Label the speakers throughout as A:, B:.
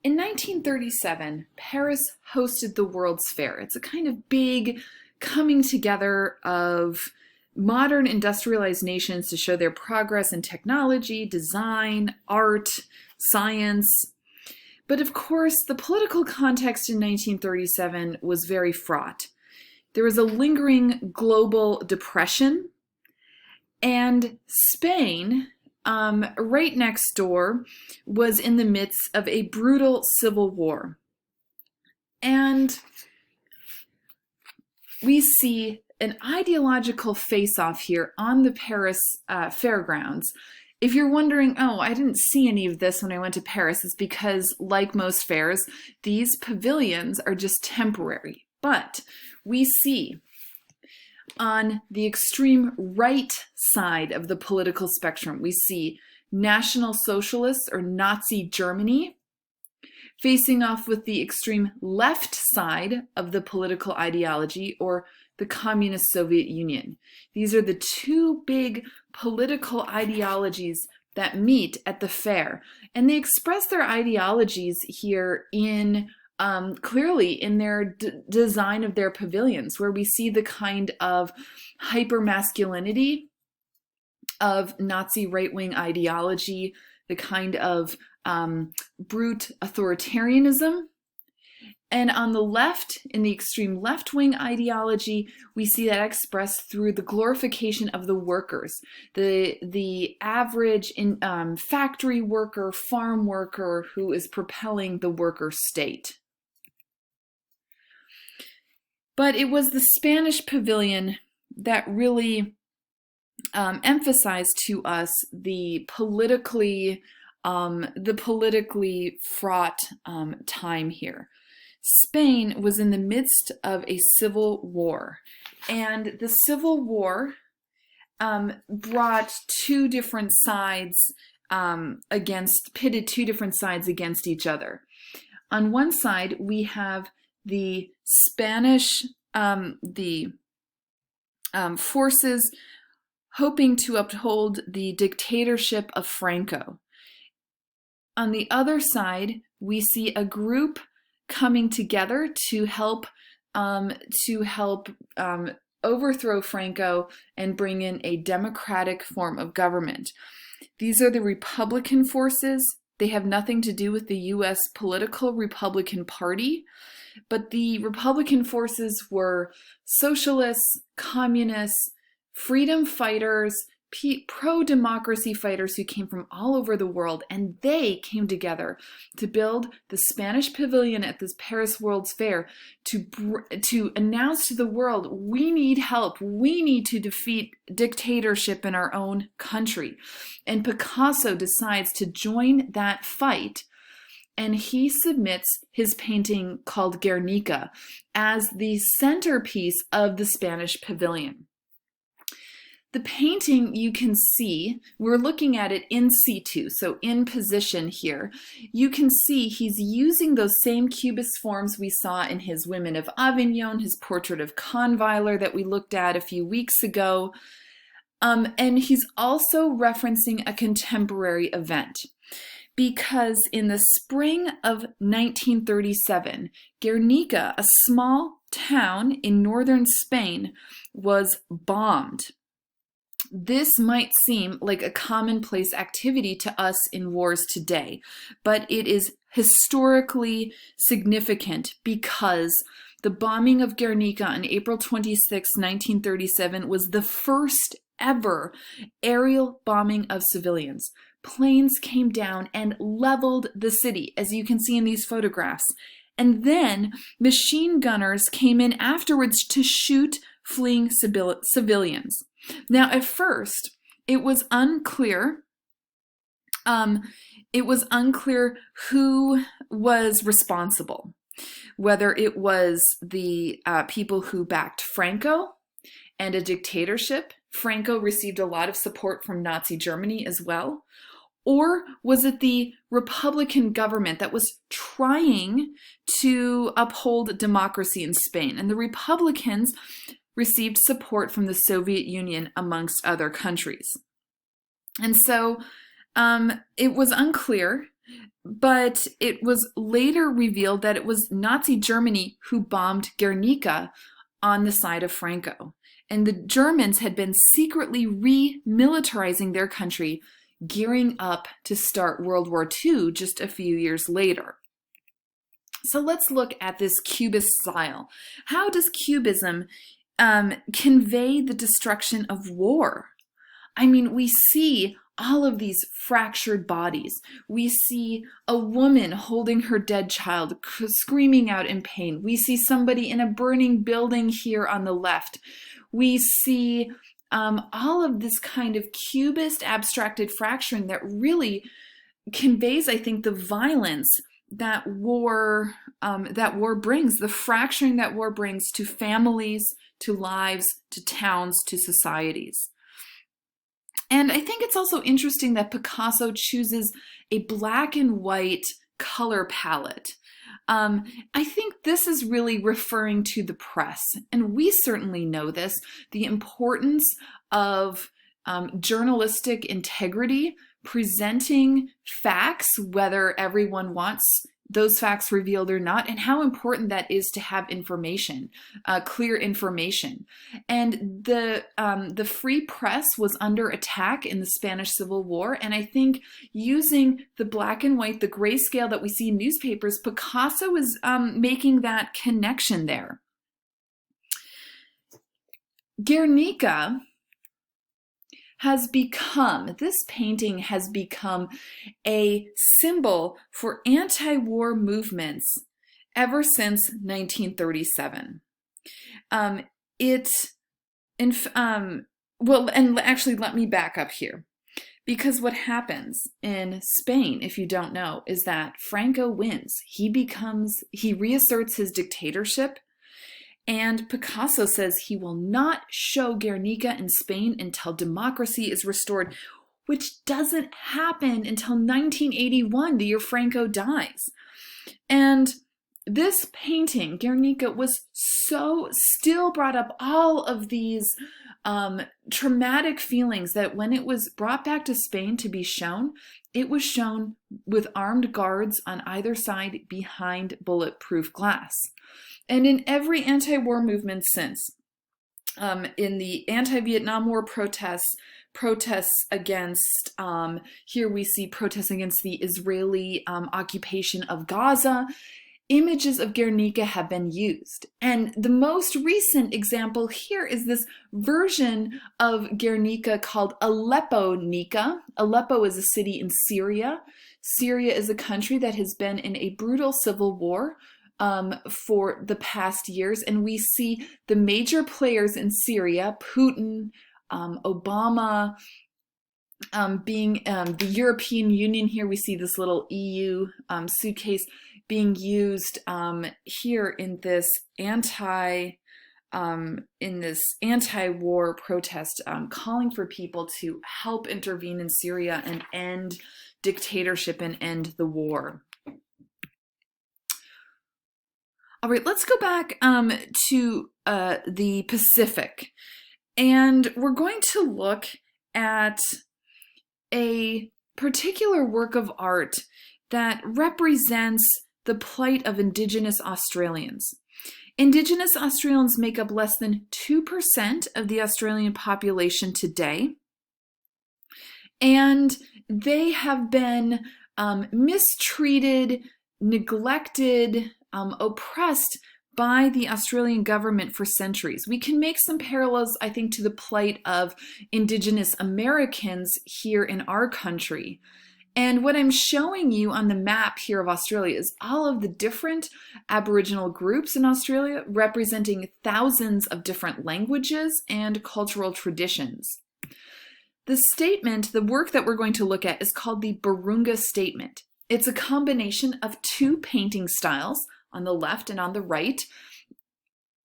A: In 1937, Paris hosted the World's Fair. It's a kind of big coming together of modern industrialized nations to show their progress in technology, design, art, science. But of course, the political context in 1937 was very fraught. There was a lingering global depression, and Spain, right next door, was in the midst of a brutal civil war. And we see an ideological face-off here on the Paris fairgrounds. If you're wondering, oh, I didn't see any of this when I went to Paris, it's because, like most fairs, these pavilions are just temporary. But we see on the extreme right side of the political spectrum, we see National Socialists or Nazi Germany facing off with the extreme left side of the political ideology, or the Communist Soviet Union. These are the two big political ideologies that meet at the fair, and they express their ideologies here in clearly in their design of their pavilions, where we see the kind of hypermasculinity of Nazi right-wing ideology, the kind of brute authoritarianism. And on the left, in the extreme left-wing ideology, we see that expressed through the glorification of the workers, the average factory worker, farm worker who is propelling the worker state. But it was the Spanish pavilion that really emphasized to us the politically fraught time here. Spain was in the midst of a civil war, and the civil war brought two different sides pitted two different sides against each other. On one side, we have the Spanish forces hoping to uphold the dictatorship of Franco. On the other side, we see a group coming together to help overthrow Franco and bring in a democratic form of government. These are the Republican forces. They have nothing to do with the U.S. political Republican Party, but the Republican forces were socialists, communists, freedom fighters, pro-democracy fighters who came from all over the world, and they came together to build the Spanish pavilion at this Paris World's Fair to announce to the world, we need help, we need to defeat dictatorship in our own country. And Picasso decides to join that fight, and he submits his painting called Guernica as the centerpiece of the Spanish pavilion. The painting, you can see, we're looking at it in situ, so in position here. You can see he's using those same cubist forms we saw in his Women of Avignon, his portrait of Kahnweiler that we looked at a few weeks ago. And he's also referencing a contemporary event, because in the spring of 1937, Guernica, a small town in northern Spain, was bombed. This might seem like a commonplace activity to us in wars today, but it is historically significant because the bombing of Guernica on April 26, 1937 was the first ever aerial bombing of civilians. Planes came down and leveled the city, as you can see in these photographs. And then machine gunners came in afterwards to shoot fleeing civilians. Now, at first, it was unclear. Who was responsible, whether it was the people who backed Franco and a dictatorship. Franco received a lot of support from Nazi Germany as well. Or was it the Republican government that was trying to uphold democracy in Spain? And the Republicans received support from the Soviet Union, amongst other countries. And so It was unclear, but it was later revealed that it was Nazi Germany who bombed Guernica on the side of Franco. And the Germans had been secretly remilitarizing their country, gearing up to start World War II just a few years later. So let's look at this Cubist style. How does Cubism convey the destruction of war? I mean, we see all of these fractured bodies. We see a woman holding her dead child, screaming out in pain. We see somebody in a burning building here on the left. We see all of this kind of Cubist abstracted fracturing that really conveys, I think, the violence that war brings, the fracturing that war brings to families, to lives, to towns, to societies. And I think it's also interesting that Picasso chooses a black and white color palette. I think this is really referring to the press, and we certainly know this, the importance of journalistic integrity, presenting facts, whether everyone wants those facts revealed or not, and how important that is to have information, clear information. And the free press was under attack in the Spanish Civil War, and I think using the black and white, the grayscale that we see in newspapers, Picasso is making that connection there. Guernica this painting has become a symbol for anti-war movements ever since 1937. Well, and actually let me back up here, because what happens in Spain, if you don't know, is that Franco wins. He reasserts his dictatorship. And Picasso says he will not show Guernica in Spain until democracy is restored, which doesn't happen until 1981, the year Franco dies. And this painting, Guernica, was still brought up all of these traumatic feelings that when it was brought back to Spain to be shown, it was shown with armed guards on either side behind bulletproof glass. And in every anti-war movement since, in the anti-Vietnam War protests against, here we see protests against the Israeli occupation of Gaza, images of Guernica have been used. And the most recent example here is this version of Guernica called Aleppo-Nica. Aleppo is a city in Syria. Syria is a country that has been in a brutal civil war for the past years, and we see the major players in Syria, Putin, Obama, being the European Union. Here we see this little EU suitcase being used here in this anti-war protest, calling for people to help intervene in Syria and end dictatorship and end the war. All right, let's go back to the Pacific, and we're going to look at a particular work of art that represents the plight of Indigenous Australians. Indigenous Australians make up less than 2% of the Australian population today, and they have been mistreated, neglected, oppressed by the Australian government for centuries. We can make some parallels, I think, to the plight of Indigenous Americans here in our country. And what I'm showing you on the map here of Australia is all of the different Aboriginal groups in Australia, representing thousands of different languages and cultural traditions. The work that we're going to look at is called the Barunga Statement. It's a combination of two painting styles, on the left and on the right,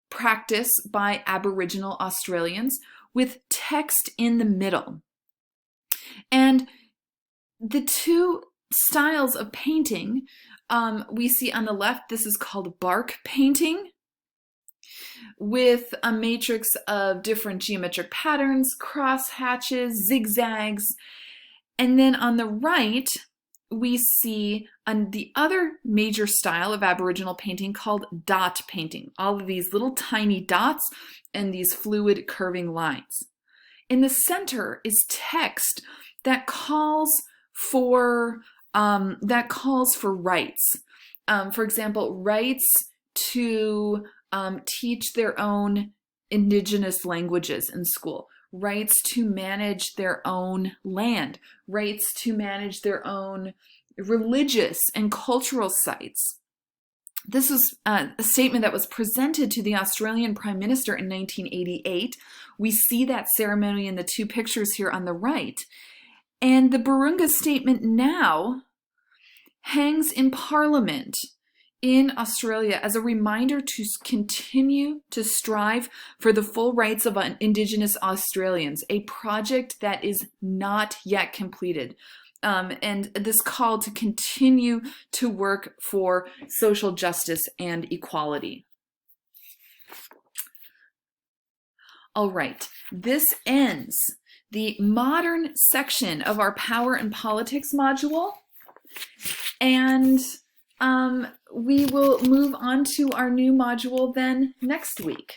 A: practiced by Aboriginal Australians with text in the middle. And the two styles of painting we see on the left, this is called bark painting, with a matrix of different geometric patterns, cross hatches, zigzags. And then on the right, we see the other major style of Aboriginal painting called dot painting. All of these little tiny dots and these fluid curving lines. In the center is text that calls for rights. For example, rights to teach their own indigenous languages in school, rights to manage their own land, rights to manage their own religious and cultural sites. This was a statement that was presented to the Australian Prime Minister in 1988. We see that ceremony in the two pictures here on the right. And the Burunga Statement now hangs in Parliament in Australia as a reminder to continue to strive for the full rights of Indigenous Australians, a project that is not yet completed. And this call to continue to work for social justice and equality. All right, this ends the modern section of our Power and Politics module, and we will move on to our new module then next week.